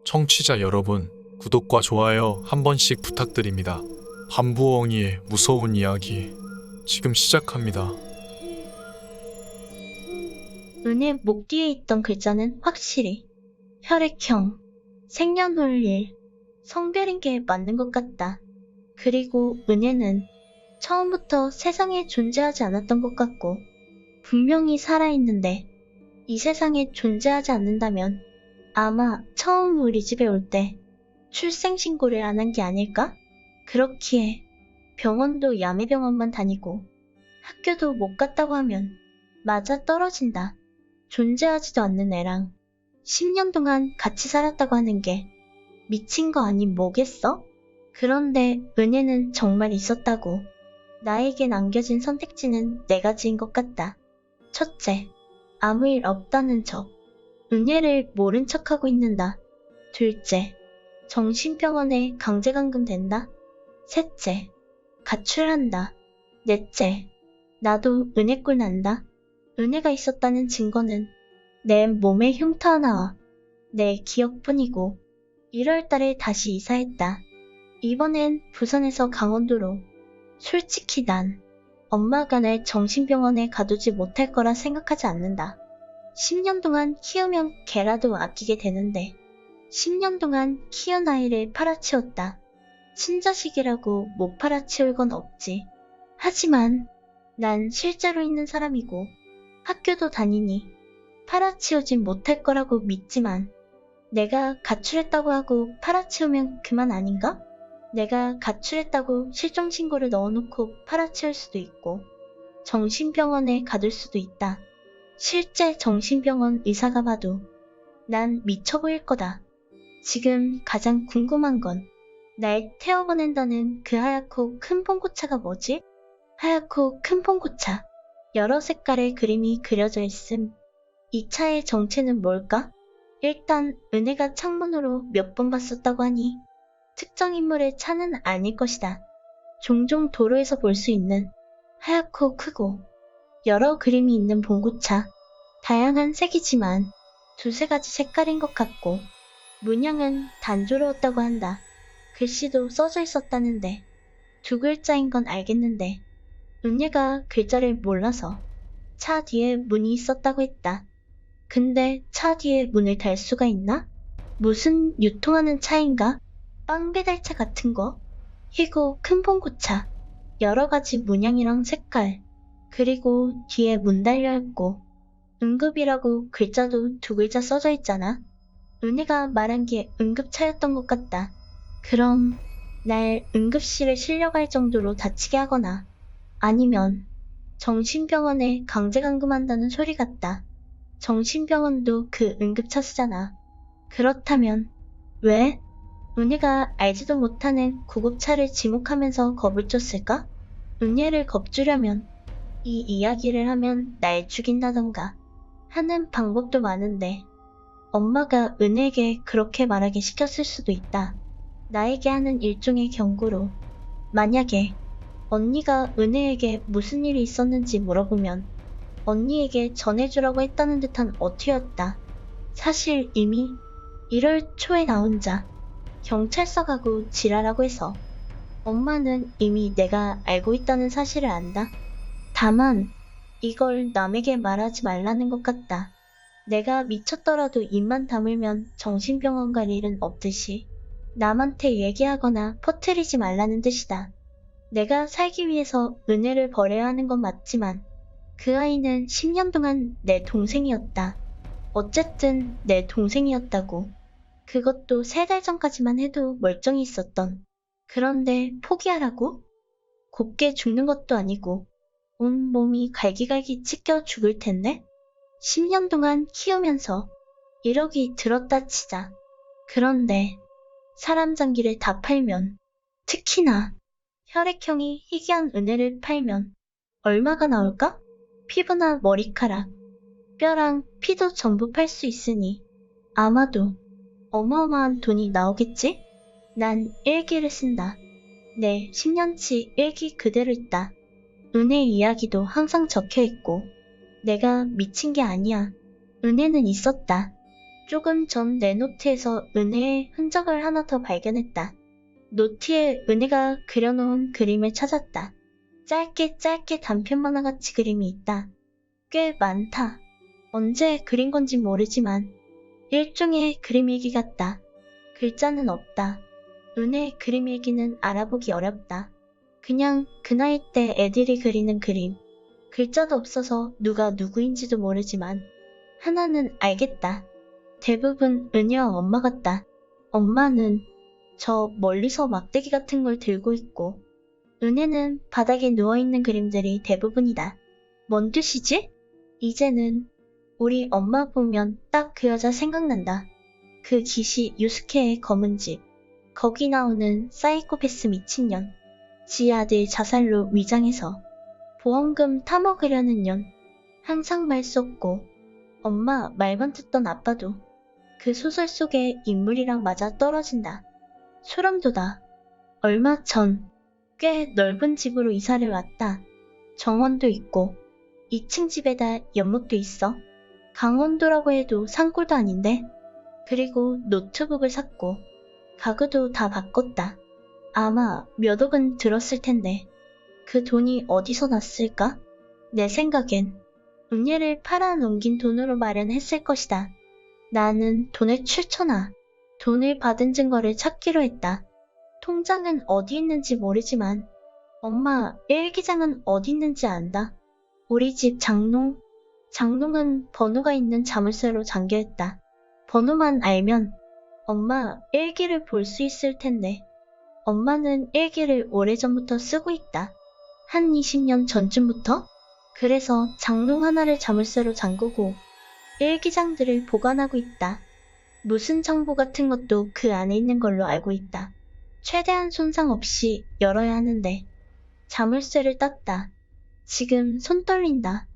청취자 여러분, 구독과 좋아요 한 번씩 부탁드립니다. 반부엉이의 무서운 이야기 지금 시작합니다. 은의 목 뒤에 있던 글자는 확실히 혈액형, 생년월일, 성별인 게 맞는 것 같다. 그리고 은혜는 처음부터 세상에 존재하지 않았던 것 같고 분명히 살아있는데 이 세상에 존재하지 않는다면 아마 처음 우리 집에 올 때 출생신고를 안 한 게 아닐까? 그렇기에 병원도 야매병원만 다니고 학교도 못 갔다고 하면 맞아 떨어진다. 존재하지도 않는 애랑 10년 동안 같이 살았다고 하는 게 미친 거 아닌 뭐겠어? 그런데 은혜는 정말 있었다고. 나에게 남겨진 선택지는 네 가지인 것 같다. 첫째, 아무 일 없다는 척. 은혜를 모른 척하고 있는다. 둘째, 정신병원에 강제감금된다. 셋째, 가출한다. 넷째, 나도 은혜꼴 난다. 은혜가 있었다는 증거는 내 몸의 흉터 하나와 내 기억뿐이고 1월 달에 다시 이사했다. 이번엔 부산에서 강원도로. 솔직히 난 엄마가 날 정신병원에 가두지 못할 거라 생각하지 않는다. 10년 동안 키우면 걔라도 아끼게 되는데 10년 동안 키운 아이를 팔아치웠다. 친자식이라고 못 팔아치울 건 없지. 하지만 난 실제로 있는 사람이고 학교도 다니니 팔아치우진 못할 거라고 믿지만 내가 가출했다고 하고 팔아치우면 그만 아닌가? 내가 가출했다고 실종신고를 넣어놓고 팔아치울 수도 있고 정신병원에 가둘 수도 있다. 실제 정신병원 의사가 봐도 난 미쳐 보일 거다. 지금 가장 궁금한 건 날 태워보낸다는 그 하얗고 큰 봉고차가 뭐지? 하얗고 큰 봉고차. 여러 색깔의 그림이 그려져 있음. 이 차의 정체는 뭘까? 일단 은혜가 창문으로 몇 번 봤었다고 하니 특정 인물의 차는 아닐 것이다. 종종 도로에서 볼 수 있는 하얗고 크고 여러 그림이 있는 봉고차. 다양한 색이지만 두세 가지 색깔인 것 같고 문양은 단조로웠다고 한다. 글씨도 써져 있었다는데 두 글자인 건 알겠는데 은혜가 글자를 몰라서 차 뒤에 문이 있었다고 했다. 근데 차 뒤에 문을 달 수가 있나? 무슨 유통하는 차인가? 빵 배달차 같은 거? 희고 큰 봉고차. 여러 가지 문양이랑 색깔. 그리고 뒤에 문 달려있고 응급이라고 글자도 두 글자 써져 있잖아. 은혜가 말한 게 응급차였던 것 같다. 그럼 날 응급실에 실려갈 정도로 다치게 하거나 아니면 정신병원에 강제감금한다는 소리 같다. 정신병원도 그 응급차 쓰잖아. 그렇다면 왜? 은혜가 알지도 못하는 구급차를 지목하면서 겁을 줬을까? 은혜를 겁주려면 이 이야기를 하면 날 죽인다던가 하는 방법도 많은데 엄마가 은혜에게 그렇게 말하게 시켰을 수도 있다. 나에게 하는 일종의 경고로 만약에 언니가 은혜에게 무슨 일이 있었는지 물어보면 언니에게 전해주라고 했다는 듯한 어투였다. 사실 이미 1월 초에 나 혼자 경찰서 가고 지랄하고 해서 엄마는 이미 내가 알고 있다는 사실을 안다. 다만 이걸 남에게 말하지 말라는 것 같다. 내가 미쳤더라도 입만 다물면 정신병원 갈 일은 없듯이 남한테 얘기하거나 퍼뜨리지 말라는 뜻이다. 내가 살기 위해서 은혜를 버려야 하는 건 맞지만 그 아이는 10년 동안 내 동생이었다. 어쨌든 내 동생이었다고. 그것도 3달 전까지만 해도 멀쩡히 있었던. 그런데 포기하라고? 곱게 죽는 것도 아니고 온 몸이 갈기갈기 찢겨 죽을 텐데? 10년 동안 키우면서 1억이 들었다 치자. 그런데 사람 장기를 다 팔면, 특히나 혈액형이 희귀한 은혜를 팔면 얼마가 나올까? 피부나 머리카락, 뼈랑 피도 전부 팔 수 있으니 아마도 어마어마한 돈이 나오겠지? 난 일기를 쓴다. 내 10년치 일기 그대로 있다. 은혜 이야기도 항상 적혀있고 내가 미친 게 아니야. 은혜는 있었다. 조금 전 내 노트에서 은혜의 흔적을 하나 더 발견했다. 노트에 은혜가 그려놓은 그림을 찾았다. 짧게 단편 만화같이 그림이 있다. 꽤 많다. 언제 그린 건지 모르지만 일종의 그림 일기 같다. 글자는 없다. 은혜의 그림 일기는 알아보기 어렵다. 그냥 그 나이 때 애들이 그리는 그림. 글자도 없어서 누가 누구인지도 모르지만 하나는 알겠다. 대부분 은혜와 엄마 같다. 엄마는 저 멀리서 막대기 같은 걸 들고 있고 은혜는 바닥에 누워있는 그림들이 대부분이다. 뭔 뜻이지? 이제는 우리 엄마 보면 딱 그 여자 생각난다. 그 기시 유스케의 검은 집. 거기 나오는 사이코패스 미친년. 지 아들 자살로 위장해서 보험금 타먹으려는 년. 항상 말 쏟고 엄마 말만 듣던 아빠도 그 소설 속의 인물이랑 맞아 떨어진다. 소름 돋아. 얼마 전 꽤 넓은 집으로 이사를 왔다. 정원도 있고 2층 집에다 연못도 있어. 강원도라고 해도 산골도 아닌데. 그리고 노트북을 샀고 가구도 다 바꿨다. 아마 몇 억은 들었을 텐데 그 돈이 어디서 났을까? 내 생각엔 은혜를 팔아넘긴 돈으로 마련했을 것이다. 나는 돈을 출처나 돈을 받은 증거를 찾기로 했다. 통장은 어디 있는지 모르지만 엄마 일기장은 어디 있는지 안다. 우리 집 장롱은 번호가 있는 자물쇠로 잠겨있다. 번호만 알면 엄마 일기를 볼 수 있을 텐데 엄마는 일기를 오래전부터 쓰고 있다. 한 20년 전쯤부터? 그래서 장롱 하나를 자물쇠로 잠그고 일기장들을 보관하고 있다. 무슨 정보 같은 것도 그 안에 있는 걸로 알고 있다. 최대한 손상 없이 열어야 하는데 자물쇠를 땄다. 지금 손 떨린다.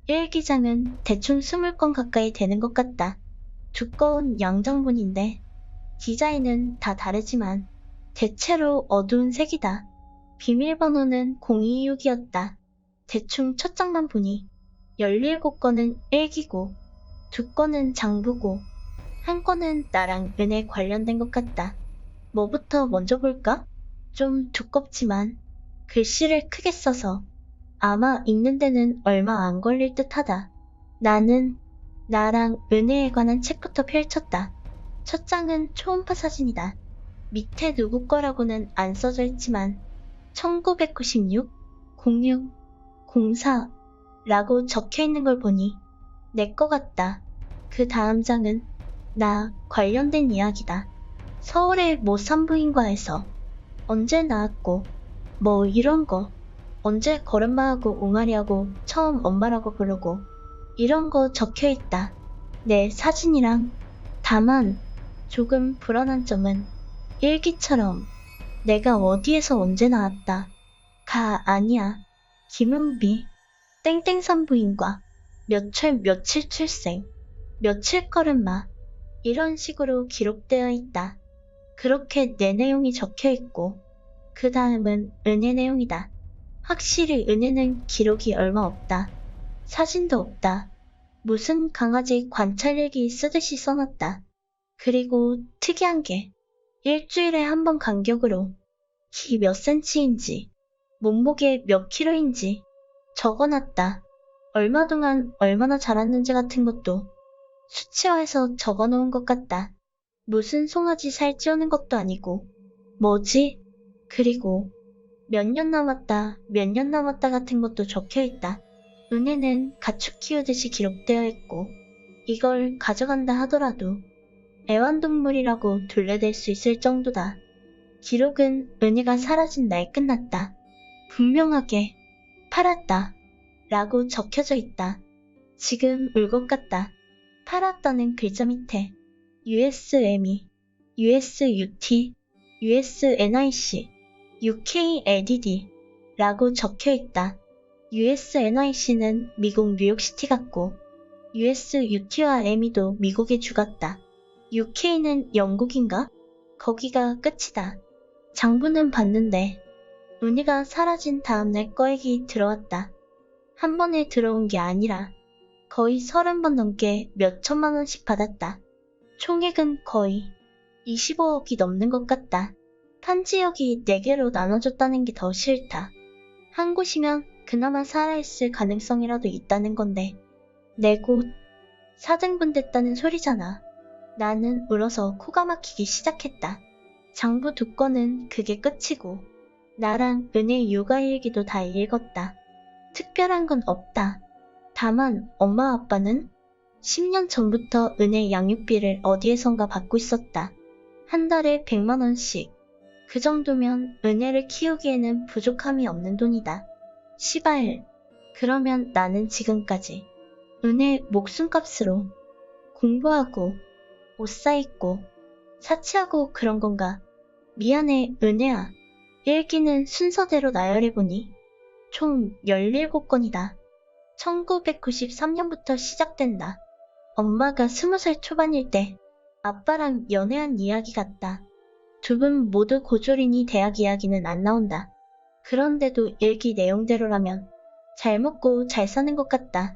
일기장은 대충 20권 가까이 되는 것 같다. 두꺼운 양정본인데 디자인은 다 다르지만 대체로 어두운 색이다. 비밀번호는 026이었다. 대충 첫 장만 보니 17권은 일기고 2권은 장부고 1권은 나랑 은혜 관련된 것 같다. 뭐부터 먼저 볼까? 좀 두껍지만 글씨를 크게 써서 아마 읽는 데는 얼마 안 걸릴 듯하다. 나는 나랑 은혜에 관한 책부터 펼쳤다. 첫 장은 초음파 사진이다. 밑에 누구 거라고는 안 써져 있지만 1996, 06, 04 라고 적혀 있는 걸 보니 내 거 같다. 그 다음 장은 나 관련된 이야기다. 서울의 모 산부인과에서 언제 낳았고 뭐 이런 거. 언제 걸음마하고 옹알이하고 처음 엄마라고 부르고 이런 거 적혀 있다. 내 사진이랑. 다만 조금 불안한 점은 일기처럼 내가 어디에서 언제 나왔다 가 아니야. 김은비 땡땡 산부인과 몇 월 며칠 출생 며칠 걸음마 이런 식으로 기록되어 있다. 그렇게 내 내용이 적혀 있고 그 다음은 은혜 내용이다. 확실히 은혜는 기록이 얼마 없다. 사진도 없다. 무슨 강아지 관찰일기 쓰듯이 써놨다. 그리고 특이한 게 일주일에 한 번 간격으로 키 몇 센치인지 몸무게 몇 킬로인지 적어놨다. 얼마 동안 얼마나 자랐는지 같은 것도 수치화해서 적어놓은 것 같다. 무슨 송아지 살 찌우는 것도 아니고 뭐지? 그리고 몇 년 남았다 같은 것도 적혀있다. 은혜는 가축 키우듯이 기록되어 있고 이걸 가져간다 하더라도 애완동물이라고 둘레댈 수 있을 정도다. 기록은 은혜가 사라진 날 끝났다. 분명하게 팔았다 라고 적혀져 있다. 지금 울 것 같다. 팔았다는 글자 밑에 USME, USUT, USNIC, UKLDD 라고 적혀 있다. USNIC는 미국 뉴욕시티 같고 USUT와 ME도 미국에 죽었다. UK는 영국인가? 거기가 끝이다. 장부는 봤는데 은희가 사라진 다음날 꺼액이 들어왔다. 한 번에 들어온 게 아니라 거의 30번 넘게 몇 천만 원씩 받았다. 총액은 거의 25억이 넘는 것 같다. 판지역이 4개로 나눠졌다는 게 더 싫다. 한 곳이면 그나마 살아있을 가능성이라도 있다는 건데 내 곳 4등분 됐다는 소리잖아. 나는 울어서 코가 막히기 시작했다. 장부 2건은 그게 끝이고 나랑 은혜의 육아일기도 다 읽었다. 특별한 건 없다. 다만 엄마 아빠는 10년 전부터 은혜 양육비를 어디에선가 받고 있었다. 한 달에 100만 원씩. 그 정도면 은혜를 키우기에는 부족함이 없는 돈이다. 시발. 그러면 나는 지금까지 은혜 목숨값으로 공부하고 옷 사입고 사치하고 그런 건가? 미안해 은혜야. 일기는 순서대로 나열해보니 총 17건이다. 1993년부터 시작된다. 엄마가 20살 초반일 때 아빠랑 연애한 이야기 같다. 두 분 모두 고졸이니 대학 이야기는 안 나온다. 그런데도 일기 내용대로라면 잘 먹고 잘 사는 것 같다.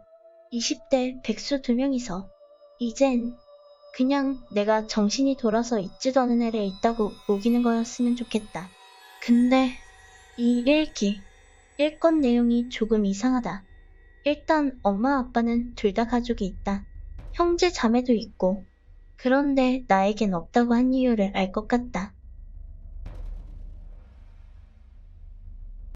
20대 백수 2명이서 이젠 그냥 내가 정신이 돌아서 있지도 않은 애를 있다고 우기는 거였으면 좋겠다. 근데 이 일기 1건 내용이 조금 이상하다. 일단 엄마 아빠는 둘 다 가족이 있다. 형제 자매도 있고 그런데 나에겐 없다고 한 이유를 알 것 같다.